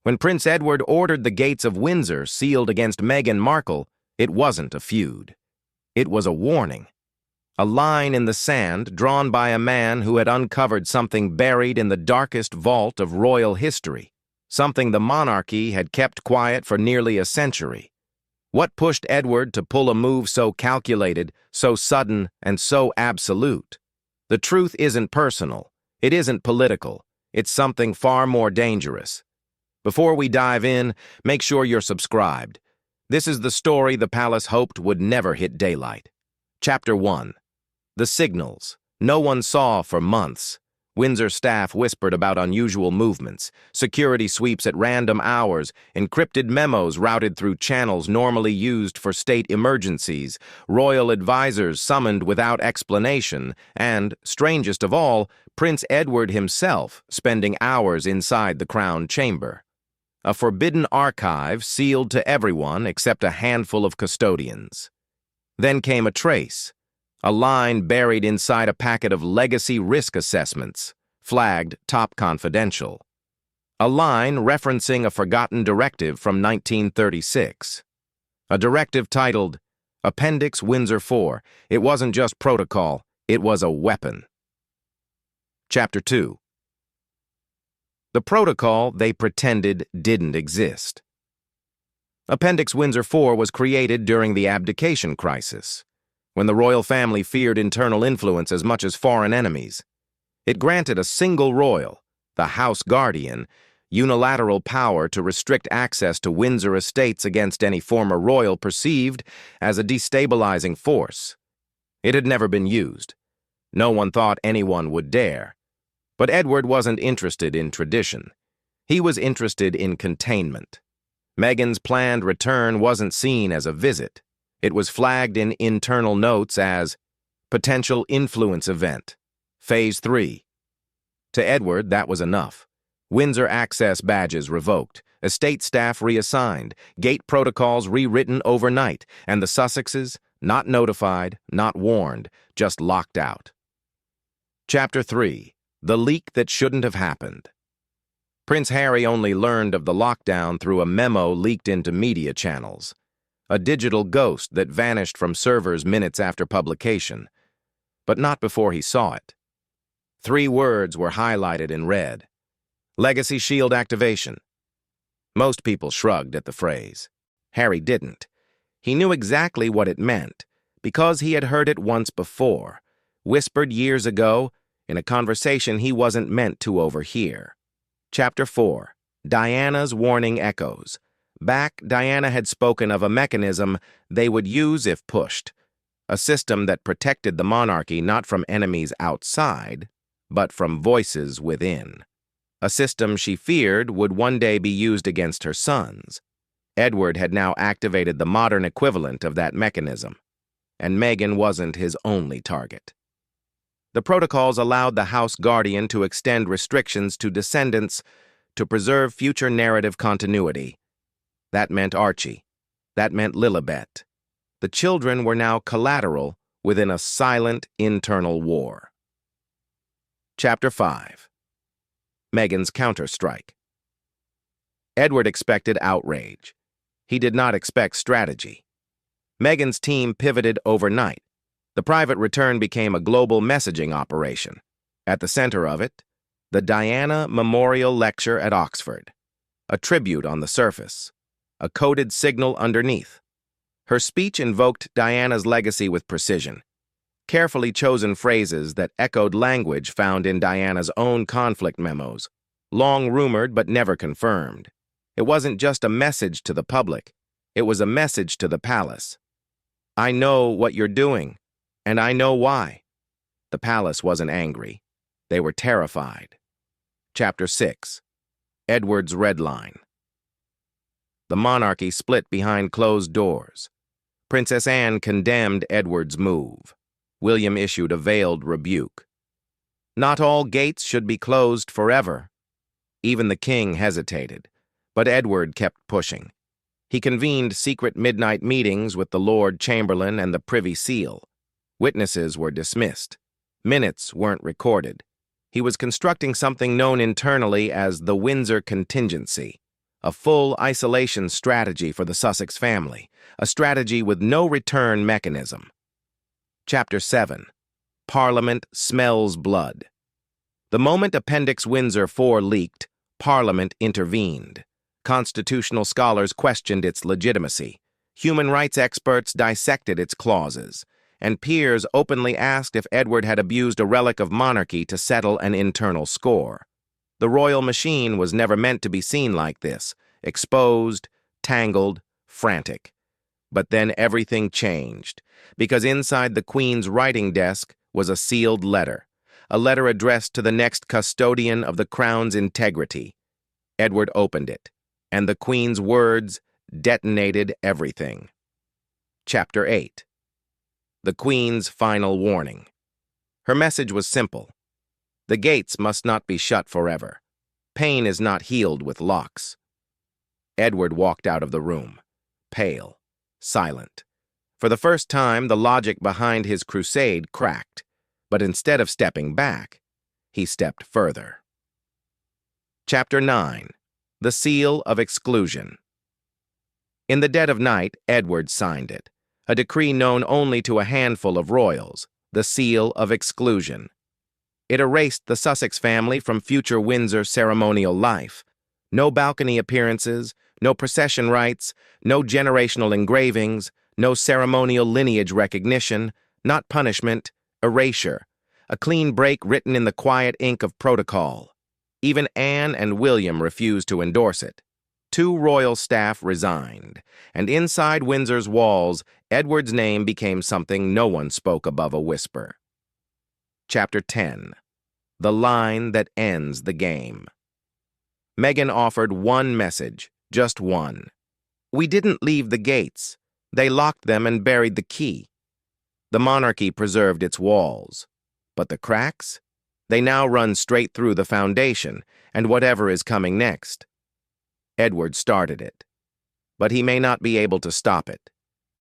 When Prince Edward ordered the gates of Windsor sealed against Meghan Markle, it wasn't a feud. It was a warning. A line in the sand drawn by a man who had uncovered something buried in the darkest vault of royal history, something the monarchy had kept quiet for nearly a century. What pushed Edward to pull a move so calculated, so sudden, and so absolute? The truth isn't personal. It isn't political. It's something far more dangerous. Before we dive in, make sure you're subscribed. This is the story the palace hoped would never hit daylight. Chapter 1. The signals. No one saw for months. Windsor staff whispered about unusual movements, security sweeps at random hours, encrypted memos routed through channels normally used for state emergencies, royal advisors summoned without explanation, and, strangest of all, Prince Edward himself spending hours inside the crown chamber. A forbidden archive sealed to everyone except a handful of custodians. Then came a trace, a line buried inside a packet of legacy risk assessments, flagged top confidential. A line referencing a forgotten directive from 1936. A directive titled Appendix Windsor 4. It wasn't just protocol, it was a weapon. Chapter 2. The protocol they pretended didn't exist. Appendix Windsor 4 was created during the abdication crisis, when the royal family feared internal influence as much as foreign enemies. It granted a single royal, the House Guardian, unilateral power to restrict access to Windsor estates against any former royal perceived as a destabilizing force. It had never been used. No one thought anyone would dare. But Edward wasn't interested in tradition. He was interested in containment. Meghan's planned return wasn't seen as a visit. It was flagged in internal notes as potential influence event, Phase 3. To Edward, that was enough. Windsor access badges revoked, estate staff reassigned, gate protocols rewritten overnight, and the Sussexes, not notified, not warned, just locked out. Chapter 3. The leak that shouldn't have happened. Prince Harry only learned of the lockdown through a memo leaked into media channels, a digital ghost that vanished from servers minutes after publication, but not before he saw it. 3 words were highlighted in red. Legacy Shield activation. Most people shrugged at the phrase. Harry didn't. He knew exactly what it meant, because he had heard it once before, whispered years ago, in a conversation he wasn't meant to overhear. Chapter 4. Diana's warning echoes. Back, Diana had spoken of a mechanism they would use if pushed, a system that protected the monarchy not from enemies outside, but from voices within. A system she feared would one day be used against her sons. Edward had now activated the modern equivalent of that mechanism, and Meghan wasn't his only target. The protocols allowed the House Guardian to extend restrictions to descendants to preserve future narrative continuity. That meant Archie. That meant Lilibet. The children were now collateral within a silent internal war. Chapter 5. Meghan's counterstrike. Edward expected outrage. He did not expect strategy. Meghan's team pivoted overnight. The private return became a global messaging operation. At the center of it, the Diana Memorial Lecture at Oxford. A tribute on the surface, a coded signal underneath. Her speech invoked Diana's legacy with precision. Carefully chosen phrases that echoed language found in Diana's own conflict memos, long rumored but never confirmed. It wasn't just a message to the public. It was a message to the palace. I know what you're doing. And I know why. The palace wasn't angry. They were terrified. Chapter 6. Edward's Red Line. The monarchy split behind closed doors. Princess Anne condemned Edward's move. William issued a veiled rebuke. Not all gates should be closed forever. Even the king hesitated, but Edward kept pushing. He convened secret midnight meetings with the Lord Chamberlain and the Privy Seal. Witnesses were dismissed. Minutes weren't recorded. He was constructing something known internally as the Windsor contingency, a full isolation strategy for the Sussex family, a strategy with no return mechanism. Chapter 7. Parliament Smells Blood. The moment Appendix Windsor 4 leaked, Parliament intervened. Constitutional scholars questioned its legitimacy. Human rights experts dissected its clauses, and peers openly asked if Edward had abused a relic of monarchy to settle an internal score. The royal machine was never meant to be seen like this, exposed, tangled, frantic. But then everything changed, because inside the Queen's writing desk was a sealed letter, a letter addressed to the next custodian of the Crown's integrity. Edward opened it, and the Queen's words detonated everything. Chapter 8. The Queen's Final Warning. Her message was simple. The gates must not be shut forever. Pain is not healed with locks. Edward walked out of the room, pale, silent. For the first time, the logic behind his crusade cracked, but instead of stepping back, he stepped further. Chapter 9. The Seal of Exclusion. In the dead of night, Edward signed it, a decree known only to a handful of royals, the Seal of Exclusion. It erased the Sussex family from future Windsor ceremonial life. No balcony appearances, no procession rites, no generational engravings, no ceremonial lineage recognition, not punishment, erasure. A clean break written in the quiet ink of protocol. Even Anne and William refused to endorse it. 2 royal staff resigned, and inside Windsor's walls, Edward's name became something no one spoke above a whisper. Chapter 10. The Line That Ends the Game. Meghan offered one message, just one. We didn't leave the gates. They locked them and buried the key. The monarchy preserved its walls. But the cracks? They now run straight through the foundation and whatever is coming next. Edward started it, but he may not be able to stop it.